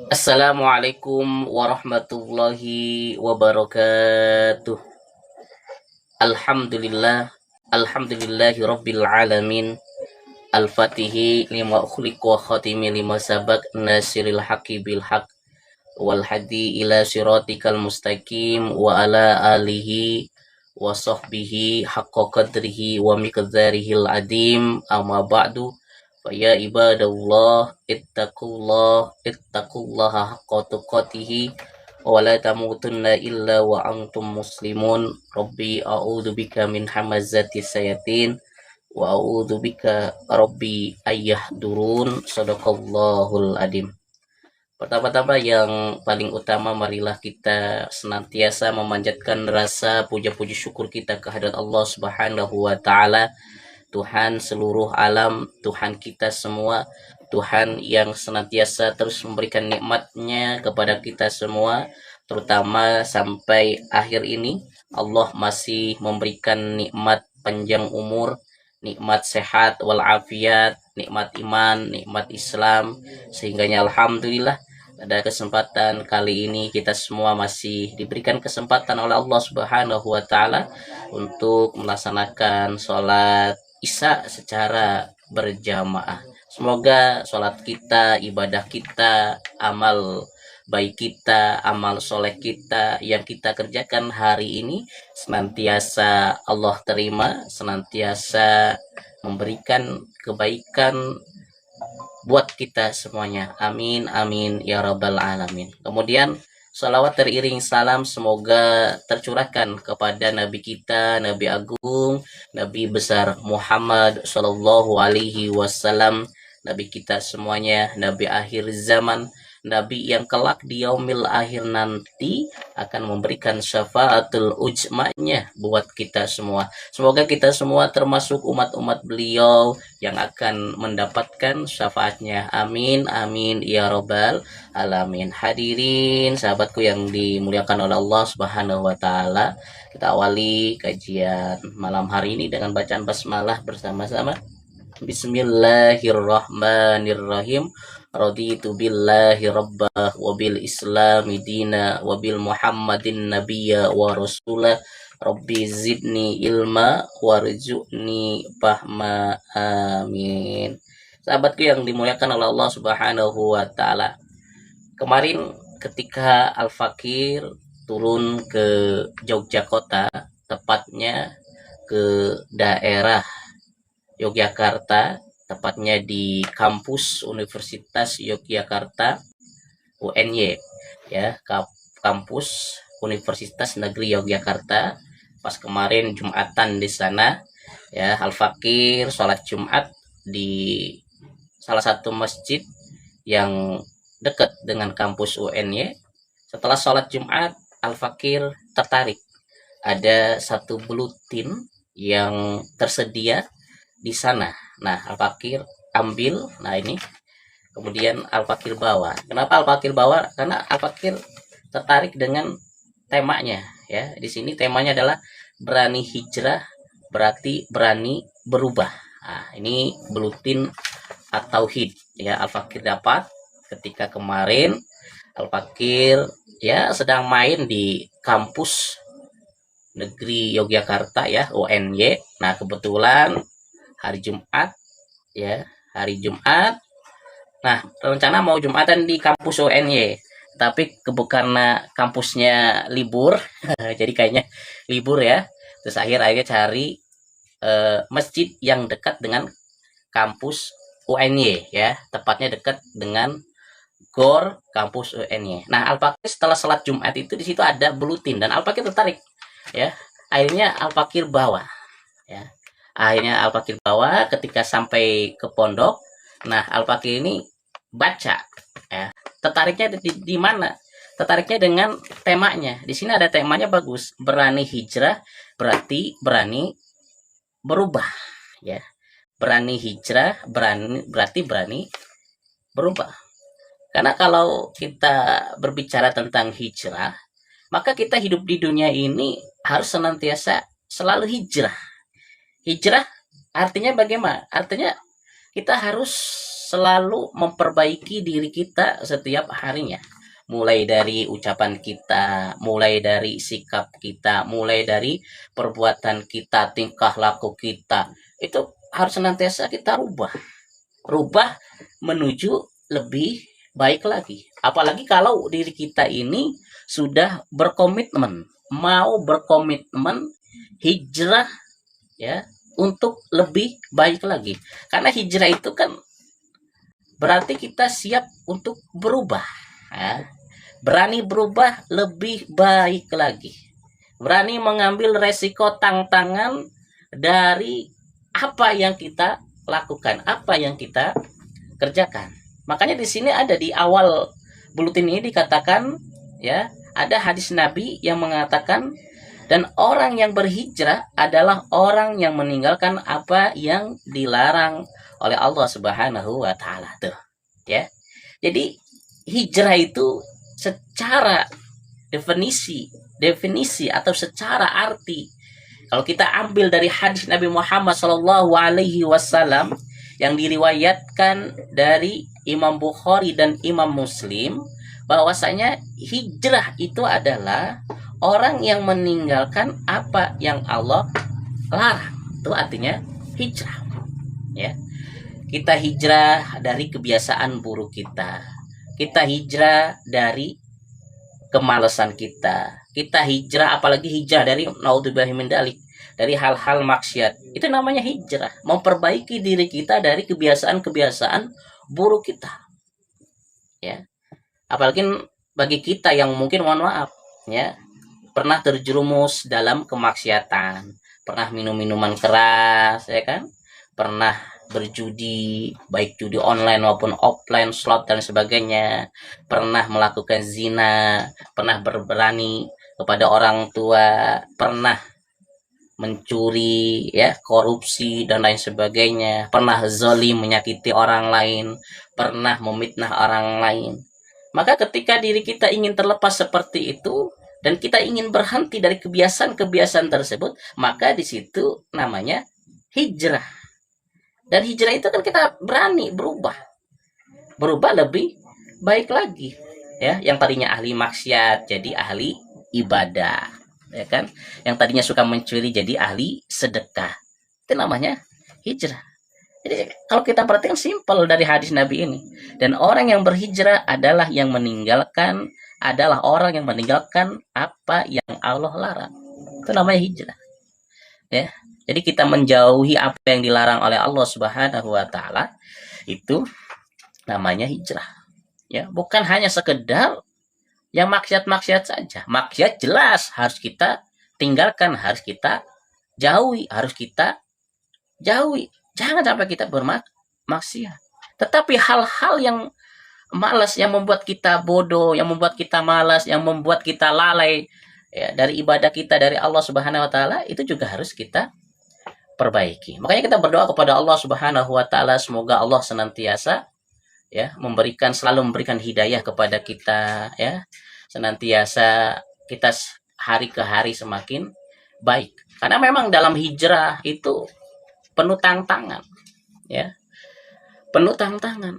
Assalamualaikum warahmatullahi wabarakatuh. Alhamdulillah, alhamdulillahi rabbil alamin. Al-Fatihi lima ukhliq wa khatimi lima sabak nasiril haqi bil haq wal hadi ila siratikal mustaqim wa ala alihi wa sahbihi haqqa qadrihi wa miqdarihil adim amma ba'du. Ya ibadallah ittaqullaha haqqa tuqatihi wa la tamutunna illa wa antum muslimun. Rabbi a'udzu bika min hamazati sayatin wa a'udzu bika rabbi ayyahdurun. Shadaqallahul adim. Pertama-tama yang paling utama, marilah kita senantiasa memanjatkan rasa puja-puji syukur kita kehadirat Allah Subhanahu wa taala, Tuhan seluruh alam, Tuhan kita semua, Tuhan yang senantiasa terus memberikan nikmat-Nya kepada kita semua, terutama sampai akhir ini Allah masih memberikan nikmat panjang umur, nikmat sehat walafiat, nikmat iman, nikmat Islam, sehingganya alhamdulillah pada kesempatan kali ini kita semua masih diberikan kesempatan oleh Allah Subhanahu wa taala untuk melaksanakan sholat Isya secara berjamaah. Semoga sholat kita, ibadah kita, amal baik kita, amal soleh kita yang kita kerjakan hari ini senantiasa Allah terima, senantiasa memberikan kebaikan buat kita semuanya. Amin amin ya rabbal alamin. Kemudian salawat teriring salam semoga tercurahkan kepada Nabi kita, Nabi Agung, Nabi besar Muhammad Sallallahu Alaihi Wasallam, Nabi kita semuanya, Nabi akhir zaman, Nabi yang kelak di yaumil akhir nanti akan memberikan syafaatul ujma'nya buat kita semua. Semoga kita semua termasuk umat-umat beliau yang akan mendapatkan syafaatnya. Amin amin ya robbal alamin. Hadirin sahabatku yang dimuliakan oleh Allah Subhanahu wa taala, kita awali kajian malam hari ini dengan bacaan basmalah bersama-sama. Bismillahirrahmanirrahim. Raditu billahi rabbah wa bil islami dina wa bil muhammadin nabiyya wa rasulah. Rabbi zidni ilma warzuqni fahma. Amin. Sahabatku yang dimuliakan oleh Allah Subhanahu wa taala, kemarin ketika Al-Fakir turun ke Yogyakarta, tepatnya ke daerah Yogyakarta, tepatnya di kampus Universitas Yogyakarta UNY, ya, kampus Universitas Negeri Yogyakarta. Pas kemarin Jumatan di sana, ya, Al-Fakir sholat Jumat di salah satu masjid yang dekat dengan kampus UNY. Setelah sholat Jumat, Al-Fakir tertarik ada satu buletin yang tersedia di sana. Nah, Al-Fakir ambil. Nah, ini kemudian Al-Fakir bawa. Kenapa Al-Fakir bawa? Karena Al-Fakir tertarik dengan temanya, ya. Di sini temanya adalah berani hijrah berarti berani berubah. Nah, ini buletin atau hid, ya, Al-Fakir dapat ketika kemarin Al-Fakir, ya, sedang main di kampus Negeri Yogyakarta, ya, UNY. Nah, kebetulan hari Jumat, ya, hari Jumat. Nah, rencana mau Jumatan di kampus UNY, tapi karena kampusnya libur jadi kayaknya libur, ya. Terus akhirnya cari masjid yang dekat dengan kampus UNY, ya, tepatnya dekat dengan GOR kampus UNY. Nah, Al-Fakir setelah sholat Jumat itu di situ ada buletin dan Al-Fakir tertarik, ya. Akhirnya Al-Fakir bawa, ya. Akhirnya Al-Fakir bawa ketika sampai ke pondok. Nah, Al-Fakir ini baca, ya. Tertariknya di mana? Tertariknya dengan temanya. Di sini ada temanya bagus. Berani hijrah berarti berani berubah, ya. Berani hijrah berarti berani berubah. Karena kalau kita berbicara tentang hijrah, maka kita hidup di dunia ini harus senantiasa selalu hijrah. Hijrah artinya bagaimana? Artinya kita harus selalu memperbaiki diri kita setiap harinya. Mulai dari ucapan kita, mulai dari sikap kita, mulai dari perbuatan kita, tingkah laku kita. Itu harus senantiasa kita rubah. Rubah menuju lebih baik lagi. Apalagi kalau diri kita ini sudah berkomitmen, mau berkomitmen hijrah ya untuk lebih baik lagi. Karena hijrah itu kan berarti kita siap untuk berubah. Ya. Berani berubah lebih baik lagi. Berani mengambil resiko tantangan dari apa yang kita lakukan, apa yang kita kerjakan. Makanya di sini ada di awal buletin ini dikatakan ya, ada hadis Nabi yang mengatakan dan orang yang berhijrah adalah orang yang meninggalkan apa yang dilarang oleh Allah Subhanahu wa taala tuh. Ya. Jadi hijrah itu secara definisi atau secara arti kalau kita ambil dari hadis Nabi Muhammad Shallallahu Alaihi Wasallam yang diriwayatkan dari Imam Bukhari dan Imam Muslim, bahwasanya hijrah itu adalah orang yang meninggalkan apa yang Allah larang. Itu artinya hijrah. Ya, kita hijrah dari kebiasaan buruk kita. Kita hijrah dari kemalasan kita. Kita hijrah, apalagi hijrah dari naudzubillah min dzalik, dari hal-hal maksiat. Itu namanya hijrah, memperbaiki diri kita dari kebiasaan-kebiasaan buruk kita. Ya. Apalagi bagi kita yang mungkin mohon maaf ya, pernah terjerumus dalam kemaksiatan, pernah minum minuman keras ya kan? Pernah berjudi, baik judi online maupun offline, slot dan sebagainya, pernah melakukan zina, pernah berani kepada orang tua, pernah mencuri, ya, korupsi dan lain sebagainya, pernah zalim menyakiti orang lain, pernah memfitnah orang lain. Maka ketika diri kita ingin terlepas seperti itu dan kita ingin berhenti dari kebiasaan-kebiasaan tersebut, maka di situ namanya hijrah. Dan hijrah itu kan kita berani berubah lebih baik lagi, ya. Yang tadinya ahli maksiat jadi ahli ibadah, ya kan. Yang tadinya suka mencuri jadi ahli sedekah. Itu namanya hijrah. Jadi kalau kita perhatikan simpel dari hadis Nabi ini, dan orang yang berhijrah adalah orang yang meninggalkan apa yang Allah larang. Itu namanya hijrah, ya. Jadi kita menjauhi apa yang dilarang oleh Allah Subhanahu wa taala, itu namanya hijrah. Ya, bukan hanya sekedar yang maksiat-maksiat saja. Maksiat jelas harus kita tinggalkan, harus kita jauhi. Jangan sampai kita bermaksiat. Tetapi hal-hal yang malas, yang membuat kita bodoh, yang membuat kita malas, yang membuat kita lalai ya, dari ibadah kita dari Allah Subhanahu wa taala, itu juga harus kita perbaiki. Makanya kita berdoa kepada Allah Subhanahu wa taala, semoga Allah senantiasa ya selalu memberikan hidayah kepada kita, ya. Senantiasa kita hari ke hari semakin baik. Karena memang dalam hijrah itu penuh tantangan, ya. Penuh tantangan,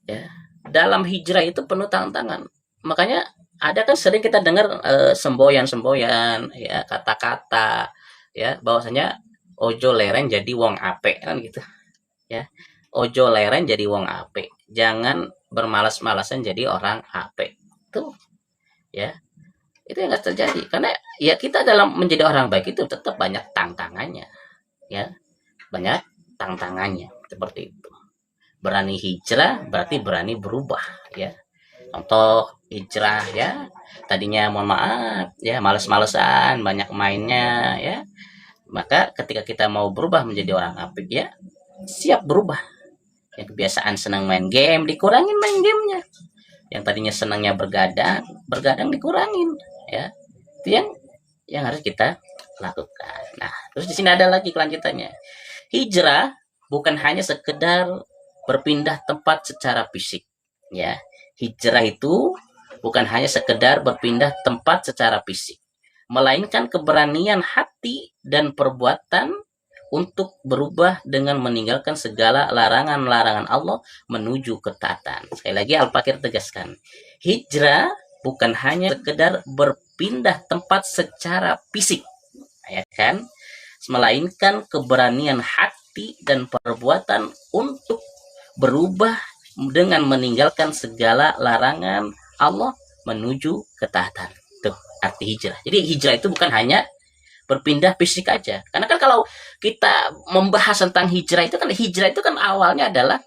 ya. Dalam hijrah itu penuh tantangan. Makanya ada kan sering kita dengar semboyan-semboyan ya, kata-kata ya, bahwasanya ojo leren jadi wong apik kan gitu ya. Ojo leren jadi wong apik, jangan bermalas-malasan jadi orang apik. Tuh ya, itu yang harus terjadi. Karena ya kita dalam menjadi orang baik itu tetap banyak tantangannya ya, banyak tantangannya seperti itu. Berani hijrah berarti berani berubah ya. Contoh hijrah ya, tadinya mohon maaf ya males-malesan, banyak mainnya ya, maka ketika kita mau berubah menjadi orang apik ya, siap berubah. Yang kebiasaan senang main game, dikurangin main gamenya. Yang tadinya senangnya bergadang dikurangin ya. Itu yang harus kita lakukan. Nah, terus di sini ada lagi kelanjutannya. Hijrah bukan hanya sekedar berpindah tempat secara fisik ya. Hijrah itu bukan hanya sekedar berpindah tempat secara fisik, melainkan keberanian hati dan perbuatan untuk berubah dengan meninggalkan segala larangan-larangan Allah menuju ketaatan. Sekali lagi Al-Fakir tegaskan, hijrah bukan hanya sekedar berpindah tempat secara fisik, ya kan? Melainkan keberanian hati dan perbuatan untuk berubah dengan meninggalkan segala larangan Allah menuju ketaatan. Tuh arti hijrah. Jadi hijrah itu bukan hanya berpindah fisik aja. Karena kan kalau kita membahas tentang hijrah itu kan awalnya adalah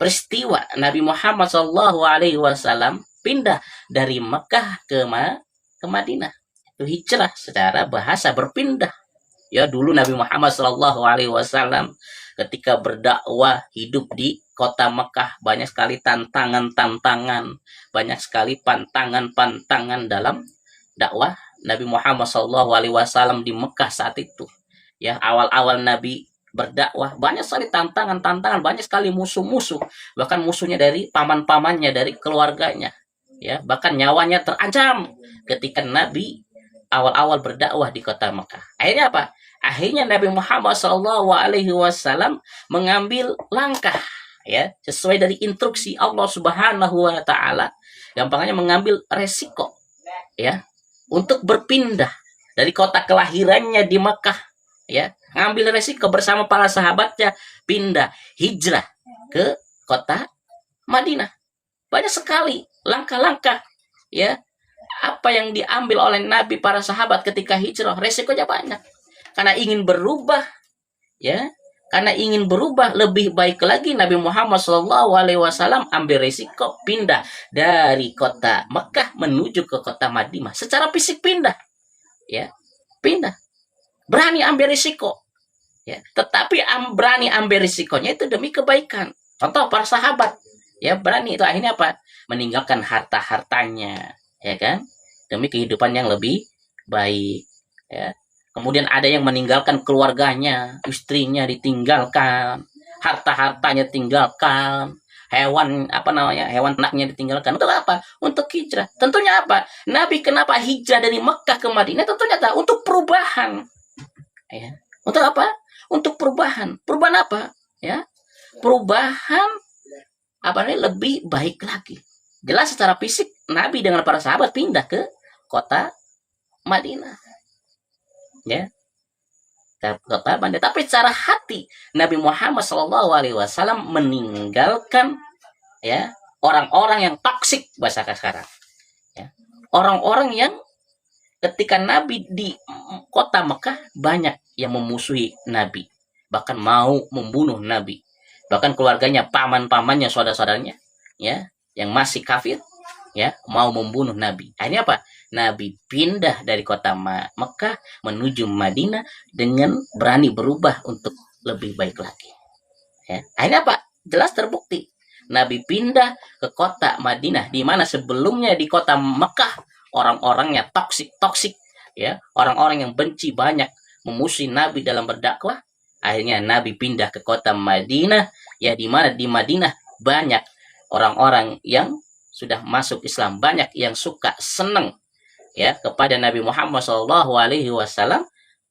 peristiwa Nabi Muhammad SAW pindah dari Mekah ke Madinah. Itu hijrah secara bahasa, berpindah. Ya, dulu Nabi Muhammad SAW ketika berdakwah hidup di kota Mekah, banyak sekali tantangan-tantangan, banyak sekali pantangan-pantangan dalam dakwah Nabi Muhammad SAW di Mekah saat itu. Ya, awal-awal Nabi berdakwah banyak sekali tantangan-tantangan, banyak sekali musuh-musuh, bahkan musuhnya dari paman-pamannya, dari keluarganya. Ya, bahkan nyawanya terancam ketika Nabi awal-awal berdakwah di kota Mekah. Akhirnya apa? Akhirnya Nabi Muhammad SAW mengambil langkah, ya, sesuai dari instruksi Allah Subhanahu Wa Taala. Gampangnya mengambil resiko, ya, untuk berpindah dari kota kelahirannya di Mekah, ya, ngambil resiko bersama para sahabatnya pindah hijrah ke kota Madinah. Banyak sekali langkah-langkah, ya, apa yang diambil oleh Nabi, para sahabat ketika hijrah, resikonya banyak. Karena ingin berubah, ya, karena ingin berubah lebih baik lagi, Nabi Muhammad SAW ambil resiko pindah dari kota Mekah menuju ke kota Madinah. Secara fisik pindah, ya, pindah, berani ambil risiko, ya. Tetapi berani ambil risikonya itu demi kebaikan. Contoh para sahabat, ya, berani itu akhirnya apa? Meninggalkan harta-hartanya, ya kan, demi kehidupan yang lebih baik, ya. Kemudian ada yang meninggalkan keluarganya, istrinya ditinggalkan, harta-hartanya tinggalkan, hewan hewan ternaknya ditinggalkan. Untuk apa? Untuk hijrah. Tentunya apa? Nabi kenapa hijrah dari Mekah ke Madinah? Tentunya untuk perubahan. Ya. Untuk apa? Untuk perubahan. Perubahan apa? Ya. Perubahan lebih baik lagi. Jelas secara fisik Nabi dengan para sahabat pindah ke kota Madinah. Ya, kota Madinah. Tapi secara hati Nabi Muhammad SAW meninggalkan, ya, orang-orang yang toksik bahasa sekarang. Ya. Orang-orang yang ketika Nabi di kota Mekah banyak yang memusuhi Nabi, bahkan mau membunuh Nabi, bahkan keluarganya, paman-pamannya, saudara-saudaranya, ya, yang masih kafir, ya, mau membunuh Nabi. Akhirnya apa? Nabi pindah dari kota Mekah menuju Madinah dengan berani berubah untuk lebih baik lagi. Ya. Akhirnya apa? Jelas terbukti. Nabi pindah ke kota Madinah, di mana sebelumnya di kota Mekah orang-orangnya toksik, ya, orang-orang yang benci, banyak memusuhi Nabi dalam berdakwah. Akhirnya Nabi pindah ke kota Madinah, ya, di mana di Madinah banyak orang-orang yang sudah masuk Islam, banyak yang suka, senang, ya, kepada Nabi Muhammad SAW.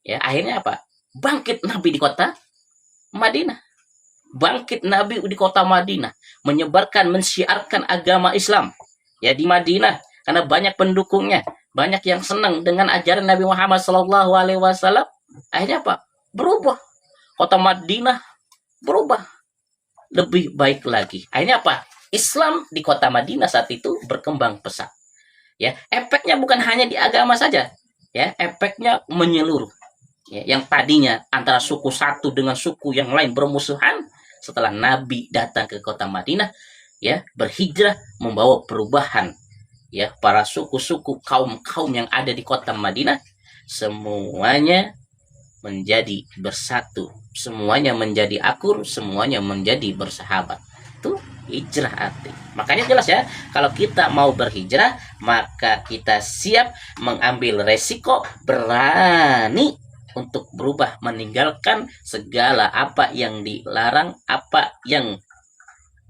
Ya, akhirnya apa? Bangkit Nabi di kota Madinah. Bangkit Nabi di kota Madinah, menyebarkan, mensyiarkan agama Islam, ya, di Madinah, karena banyak pendukungnya, banyak yang senang dengan ajaran Nabi Muhammad SAW. Akhirnya apa? Berubah. Kota Madinah berubah lebih baik lagi. Akhirnya apa? Islam di kota Madinah saat itu berkembang pesat. Ya, efeknya bukan hanya di agama saja, ya, efeknya menyeluruh. Ya, yang tadinya antara suku satu dengan suku yang lain bermusuhan, setelah Nabi datang ke kota Madinah, ya, berhijrah membawa perubahan, ya, para suku-suku, kaum-kaum yang ada di kota Madinah semuanya menjadi bersatu, semuanya menjadi akur, semuanya menjadi bersahabat. Itu hijrah arti. Makanya jelas, ya, kalau kita mau berhijrah, maka kita siap mengambil resiko, berani untuk berubah, meninggalkan segala apa yang dilarang, apa yang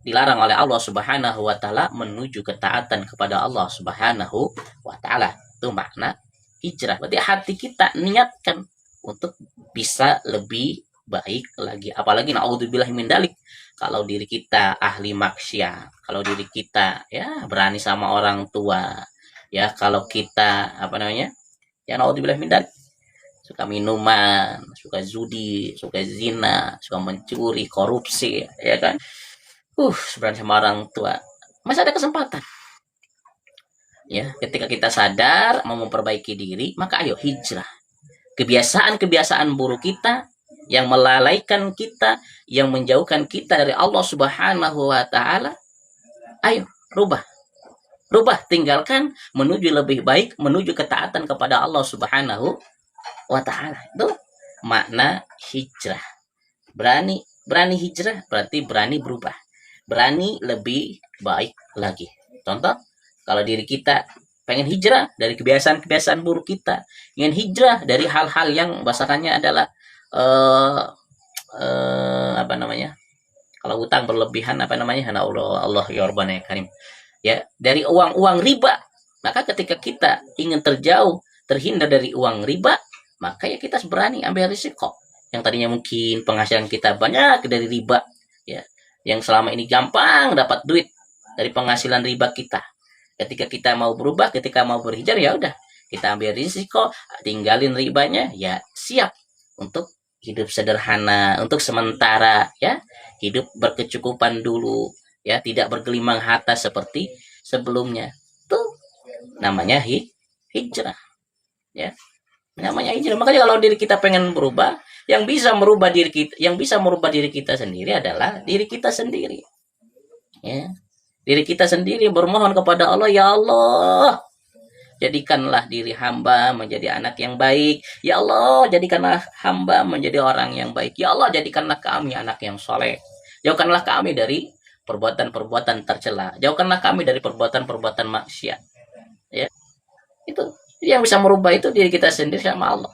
dilarang oleh Allah Subhanahu wa Ta'ala, menuju ketaatan kepada Allah Subhanahu wa Ta'ala. Itu makna hijrah. Berarti hati kita niatkan untuk bisa lebih baik lagi. Apalagi naudzubillah min dalik, kalau diri kita ahli maksiat, kalau diri kita ya berani sama orang tua, ya kalau kita apa namanya, ya naudzubillah min dalik, suka minuman, suka judi, suka zina, suka mencuri, korupsi, ya kan? Berani sama orang tua, masih ada kesempatan. Ya, ketika kita sadar mau memperbaiki diri, maka ayo hijrah. Kebiasaan-kebiasaan buruk kita yang melalaikan kita, yang menjauhkan kita dari Allah Subhanahu wa taala, ayo rubah. Rubah, tinggalkan, menuju lebih baik, menuju ketaatan kepada Allah Subhanahu wa taala. Itu makna hijrah. Berani hijrah berarti berani berubah. Berani lebih baik lagi. Contoh, kalau diri kita pengen hijrah dari kebiasaan-kebiasaan buruk kita, ingin hijrah dari hal-hal yang bahasanya adalah apa namanya? Kalau utang berlebihan apa namanya? Allah ya Rabbana ya Karim. Ya, dari uang-uang riba. Maka ketika kita ingin terhindar dari uang riba, maka ya kita berani ambil risiko. Yang tadinya mungkin penghasilan kita banyak dari riba, ya, yang selama ini gampang dapat duit dari penghasilan riba kita. Ketika kita mau berubah, ketika mau berhijrah, ya udah, kita ambil risiko, tinggalin ribanya, ya siap untuk hidup sederhana, untuk sementara, ya, hidup berkecukupan dulu, ya, tidak bergelimang harta seperti sebelumnya. Itu namanya hijrah, ya, namanya hijrah. Makanya kalau diri kita pengen berubah, yang bisa merubah diri kita sendiri adalah diri kita sendiri, ya. Diri kita sendiri bermohon kepada Allah, ya Allah, jadikanlah diri hamba menjadi anak yang baik. Ya Allah, jadikanlah hamba menjadi orang yang baik. Ya Allah, jadikanlah kami anak yang soleh. Jauhkanlah kami dari perbuatan-perbuatan tercela. Jauhkanlah kami dari perbuatan-perbuatan maksiat. Ya, itu. Jadi yang bisa merubah itu diri kita sendiri sama Allah.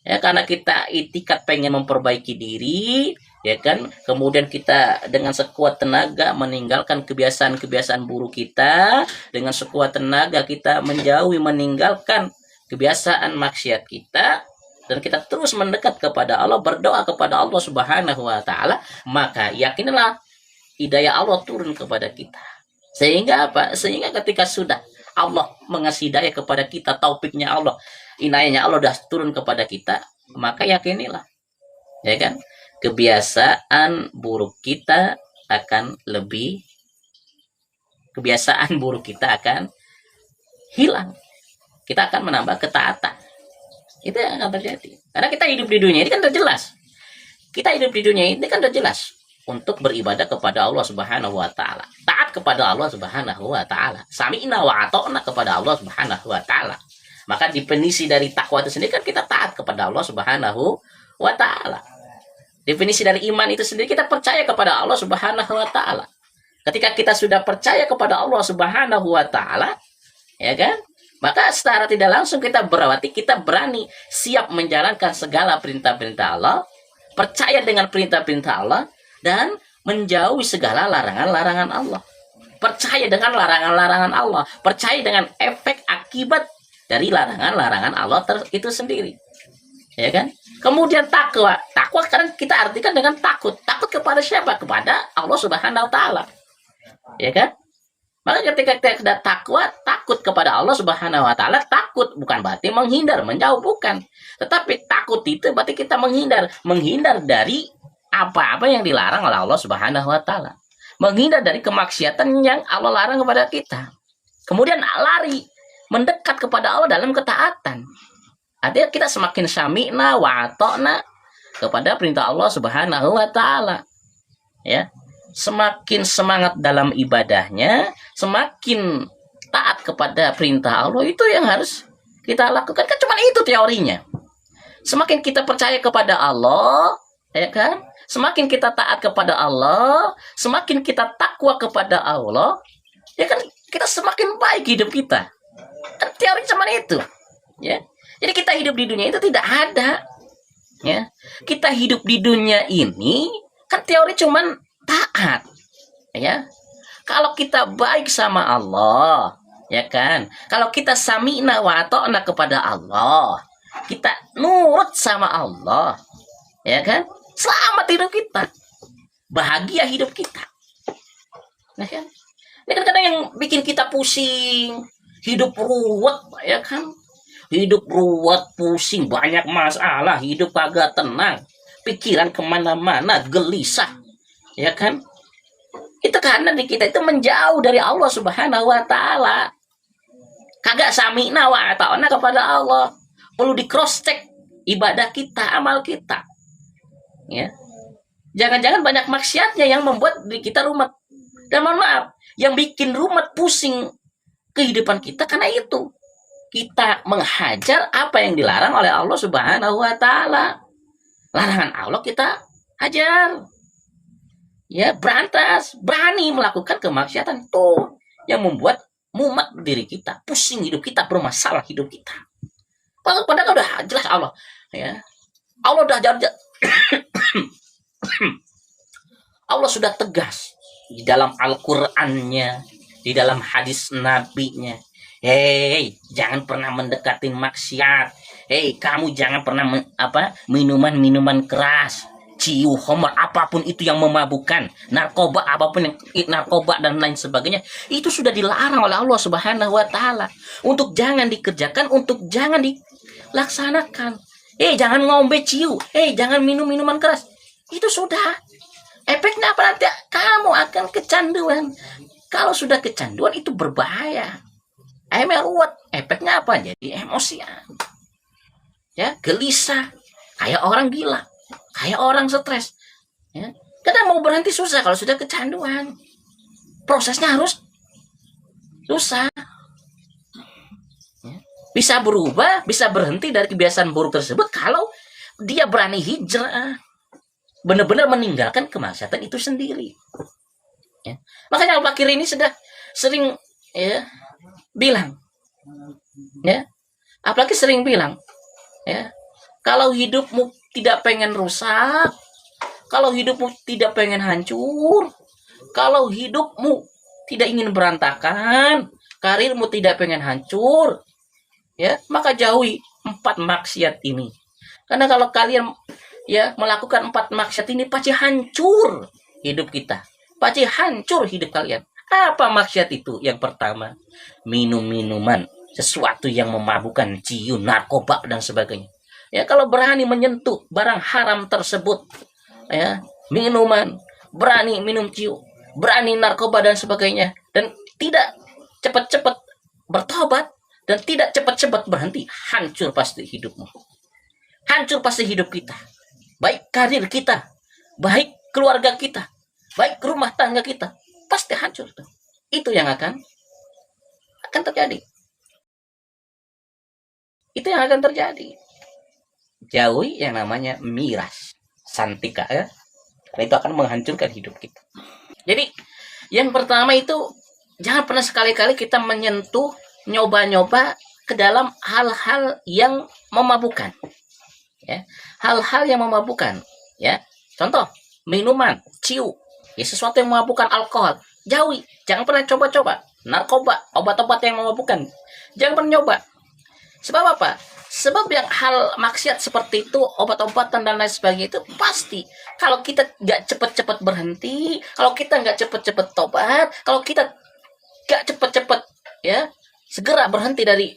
Ya, karena kita itikat pengen memperbaiki diri, ya kan, kemudian kita dengan sekuat tenaga meninggalkan kebiasaan-kebiasaan buruk kita, dengan sekuat tenaga kita meninggalkan kebiasaan maksiat kita, dan kita terus mendekat kepada Allah, berdoa kepada Allah Subhanahu wa taala, maka yakinlah hidayah Allah turun kepada kita. Sehingga apa? Sehingga ketika sudah Allah mengasih hidayah kepada kita, taufiknya Allah, inayahnya Allah sudah turun kepada kita, maka yakinilah, ya kan, kebiasaan buruk kita akan hilang. Kita akan menambah ketaatan. Itu yang akan terjadi. Karena kita hidup di dunia ini kan sudah jelas. Kita hidup di dunia ini kan sudah jelas untuk beribadah kepada Allah Subhanahu wa taala. Taat kepada Allah Subhanahu wa taala. Sami'na wa ata'na kepada Allah Subhanahu wa taala. Maka definisi dari takwa itu sendiri kan kita taat kepada Allah Subhanahu wa taala. Definisi dari iman itu sendiri kita percaya kepada Allah Subhanahu wa taala. Ketika kita sudah percaya kepada Allah Subhanahu wa taala, ya kan? Maka secara tidak langsung kita berani siap menjalankan segala perintah-perintah Allah, percaya dengan perintah-perintah Allah, dan menjauhi segala larangan-larangan Allah. Percaya dengan larangan-larangan Allah, percaya dengan efek akibat dari larangan-larangan Allah itu sendiri, ya kan? Kemudian takwa kan kita artikan dengan takut kepada siapa? Kepada Allah Subhanahu wa taala, ya kan? Maka ketika kita takut kepada Allah Subhanahu wa taala, takut bukan berarti menghindar, menjauh, bukan. Tetapi takut itu berarti kita menghindar dari apa-apa yang dilarang oleh Allah Subhanahu wa taala. Menghindar dari kemaksiatan yang Allah larang kepada kita. Kemudian lari mendekat kepada Allah dalam ketaatan. Artinya kita semakin sami'na wa ata'na kepada perintah Allah Subhanahu wa taala. Ya. Semakin semangat dalam ibadahnya, semakin taat kepada perintah Allah, itu yang harus kita lakukan. Kan cuma itu teorinya. Semakin kita percaya kepada Allah, ya kan? Semakin kita taat kepada Allah, semakin kita takwa kepada Allah, ya kan, kita semakin baik hidup kita. Kan teori cuma itu, ya. Jadi kita hidup di dunia itu tidak ada, ya. Kita hidup di dunia ini kan teori cuman taat, ya. Kalau kita baik sama Allah, ya kan. Kalau kita sami'na wa ata'na kepada Allah, kita nurut sama Allah, ya kan. Selamat hidup kita, bahagia hidup kita. Nah kan, ini kan kadang yang bikin kita pusing, hidup ruwet, ya kan? Hidup ruwet, pusing, banyak masalah, hidup kagak tenang, pikiran kemana-mana, gelisah, ya kan? Itu karena di kita itu menjauh dari Allah Subhanahu wa Ta'ala, kagak sami'na wa ata'na kepada Allah. Perlu di cross check ibadah kita, amal kita, ya. Jangan-jangan banyak maksiatnya yang membuat diri kita rumet. Dan mohon maaf, yang bikin rumet, pusing kehidupan kita karena itu kita menghajar apa yang dilarang oleh Allah Subhanahu wa Ta'ala. Larangan Allah kita hajar, ya, berantas, berani melakukan kemaksiatan itu yang membuat mumet diri kita, pusing hidup kita, bermasalah hidup kita. Padahal udah jelas Allah, ya, Allah udah jelas. Allah sudah tegas di dalam Al-Qur'annya, di dalam hadis Nabi-Nya. Hei, jangan pernah mendekati maksiat. Hei, kamu jangan pernah minuman-minuman keras, ciu, homer, apapun itu yang memabukkan, narkoba, apapun yang narkoba dan lain sebagainya, itu sudah dilarang oleh Allah Subhanahu wa Ta'ala. Untuk jangan dikerjakan, untuk jangan dilaksanakan. Jangan ngombe ciu, jangan minum minuman keras. Itu sudah. Efeknya apa nanti? Kamu akan kecanduan. Kalau sudah kecanduan itu berbahaya. Akhirnya ruwet. Efeknya apa? Jadi emosian, ya, gelisah, kayak orang gila, kayak orang stres, ya. Kadang mau berhenti susah kalau sudah kecanduan. Prosesnya harus susah, ya. Bisa berubah, bisa berhenti dari kebiasaan buruk tersebut kalau dia berani hijrah, benar-benar meninggalkan kemaksiatan itu sendiri, ya. Makanya Al-Fakir ini sudah sering, ya, bilang, ya, apalagi sering bilang, ya, kalau hidupmu tidak pengen rusak, kalau hidupmu tidak pengen hancur, kalau hidupmu tidak ingin berantakan, karirmu tidak pengen hancur, ya, maka jauhi 4 maksiat ini. Karena kalau kalian, ya, melakukan 4 maksiat ini, pasti hancur hidup kita, pasti hancur hidup kalian. Apa maksiat itu? Yang pertama, minum-minuman, sesuatu yang memabukkan, ciu, narkoba dan sebagainya. Ya, kalau berani menyentuh barang haram tersebut, ya, minuman, berani minum ciu, berani narkoba dan sebagainya, dan tidak cepat-cepat bertobat dan tidak cepat-cepat berhenti, hancur pasti hidupmu. Hancur pasti hidup kita. Baik karir kita, baik keluarga kita, baik rumah tangga kita, pasti hancur tuh. Itu yang akan terjadi. Itu yang akan terjadi. Jauhi yang namanya miras, santika, ya. Karena itu akan menghancurkan hidup kita. Jadi yang pertama itu, jangan pernah sekali-kali kita menyentuh, nyoba-nyoba ke dalam hal-hal yang memabukkan, ya. Hal-hal yang memabukkan, ya. Contoh, minuman, ciu, ya, sesuatu yang memabukkan, alkohol, jauhi. Jangan pernah coba-coba. Narkoba, obat-obat yang memabukkan, jangan pernah nyoba. Sebab apa? Sebab yang hal maksiat seperti itu, obat-obatan dan lain sebagainya, itu pasti kalau kita nggak cepat-cepat berhenti, kalau kita nggak cepat-cepat tobat, kalau kita nggak cepat-cepat, ya, segera berhenti dari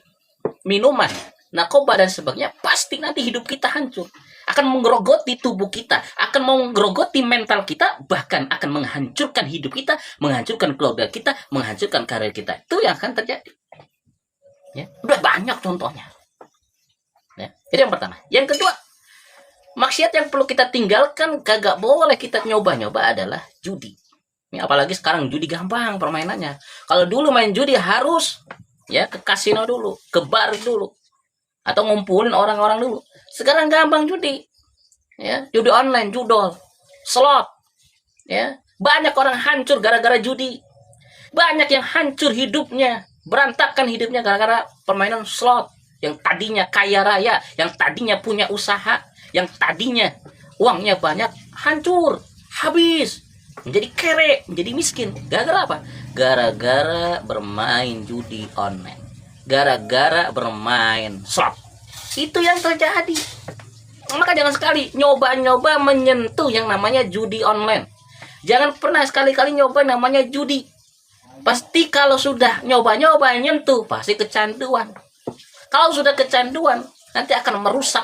minuman, narkoba dan sebagainya, pasti nanti hidup kita hancur. Akan menggerogoti tubuh kita, akan menggerogoti mental kita, bahkan akan menghancurkan hidup kita, menghancurkan keluarga kita, menghancurkan karir kita. Itu yang akan terjadi, ya. Udah banyak contohnya, ya. Itu yang pertama. Yang kedua, maksiat yang perlu kita tinggalkan, kagak boleh kita nyoba-nyoba, adalah judi. Ini apalagi sekarang judi gampang permainannya. Kalau dulu main judi harus, ya, ke kasino dulu, ke bar dulu, atau ngumpulin orang-orang dulu. Sekarang gampang judi, ya, judi online, judol, slot, ya. Banyak orang hancur gara-gara judi. Banyak yang hancur hidupnya, berantakan hidupnya gara-gara permainan slot. Yang tadinya kaya raya, yang tadinya punya usaha, yang tadinya uangnya banyak, hancur, habis, menjadi kere, menjadi miskin. Gara-gara apa? Gara-gara bermain judi online, gara-gara bermain slot. Itu yang terjadi. Maka jangan sekali nyoba-nyoba menyentuh yang namanya judi online. Jangan pernah sekali-kali nyoba namanya judi. Pasti kalau sudah nyoba-nyoba nyentuh, pasti kecanduan. Kalau sudah kecanduan, nanti akan merusak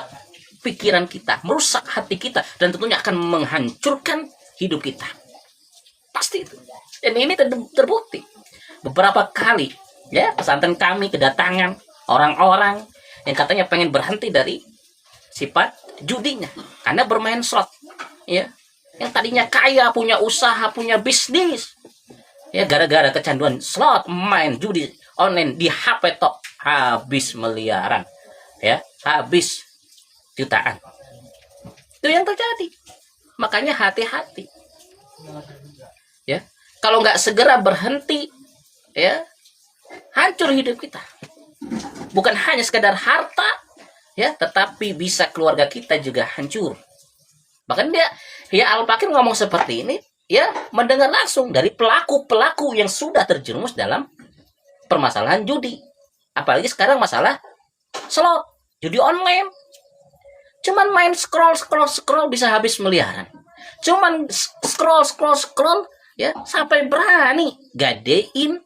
pikiran kita, merusak hati kita, dan tentunya akan menghancurkan hidup kita. Pasti itu. Dan ini terbukti. Beberapa kali ya pesantren kami kedatangan orang-orang yang katanya pengen berhenti dari sifat judinya karena bermain slot, ya. Yang tadinya kaya, punya usaha, punya bisnis, ya gara-gara kecanduan slot, main judi online di HP top, habis miliaran, ya, habis jutaan. Itu yang terjadi. Makanya hati-hati, ya. Kalau nggak segera berhenti, ya, hancur hidup kita. Bukan hanya sekedar harta, ya, tetapi bisa keluarga kita juga hancur. Bahkan ya Al-Fakir ngomong seperti ini, ya, mendengar langsung dari pelaku-pelaku yang sudah terjerumus dalam permasalahan judi. Apalagi sekarang masalah slot, judi online. Cuman main scroll bisa habis miliaran. Cuman scroll, ya, sampai berani gadein,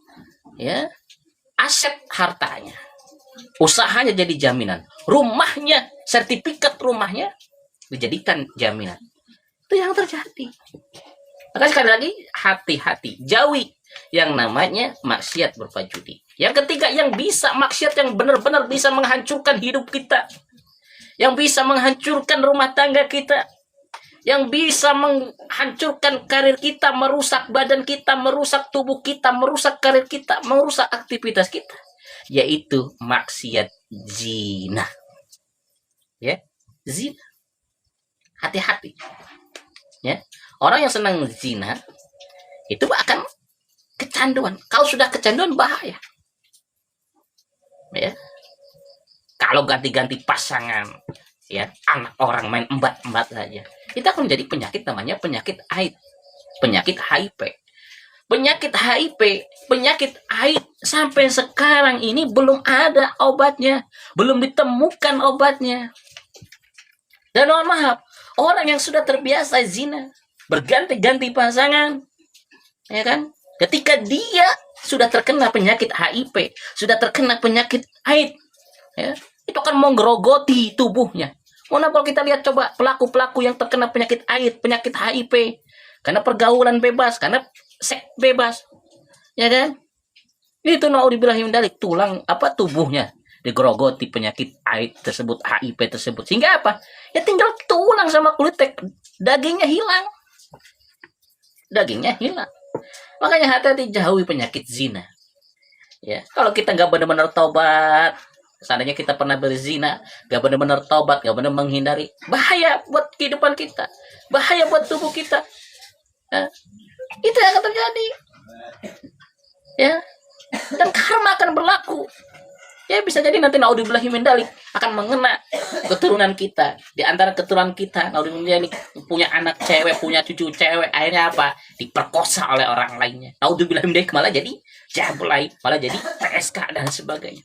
ya, aset hartanya. Usahanya jadi jaminan. Rumahnya, sertifikat rumahnya dijadikan jaminan. Itu yang terjadi. Maka sekali lagi, hati-hati, jauhi yang namanya maksiat berupa judi. Yang ketiga, yang bisa maksiat yang benar-benar bisa menghancurkan hidup kita, yang bisa menghancurkan rumah tangga kita, yang bisa menghancurkan karir kita, merusak badan kita, merusak tubuh kita, merusak karir kita, merusak aktivitas kita, yaitu maksiat zina. Ya, zina. Hati-hati, ya. Orang yang senang zina itu akan kecanduan. Kalau sudah kecanduan bahaya, ya. Kalau ganti-ganti pasangan, ya, anak orang main embat-embat saja, itu akan menjadi penyakit, namanya penyakit AIDS, penyakit HIV. Penyakit AIDS sampai sekarang ini belum ada obatnya, belum ditemukan obatnya. Dan mohon maaf, orang yang sudah terbiasa zina, berganti-ganti pasangan, ya kan? Ketika dia sudah terkena penyakit HIV, sudah terkena penyakit AIDS, ya, itu akan menggerogoti tubuhnya. Mohon kalau kita lihat coba pelaku-pelaku yang terkena penyakit AIDS, penyakit HIV, karena pergaulan bebas, karena seks bebas, ya kan? Itu naudzubillah min dzalik, tulang tubuhnya digerogoti penyakit AIDS tersebut, HIV tersebut, sehingga apa? Ya tinggal tulang sama kulit, dagingnya hilang. Makanya hati-hati, jauhi penyakit zina. Ya, kalau kita nggak benar-benar tobat, seandainya kita pernah berzina, nggak benar-benar tobat, nggak benar menghindari, bahaya buat kehidupan kita, bahaya buat tubuh kita. Ya, itu yang akan terjadi. Ya, dan karma akan berlaku. Ya, bisa jadi nanti naudzubillah min dzalik akan mengena keturunan kita. Di antara keturunan kita, naudzubillah min dzalik, punya anak cewek, punya cucu cewek, akhirnya apa? Diperkosa oleh orang lainnya. Naudzubillah min dzalik, malah jadi jabulai, malah jadi PSK dan sebagainya.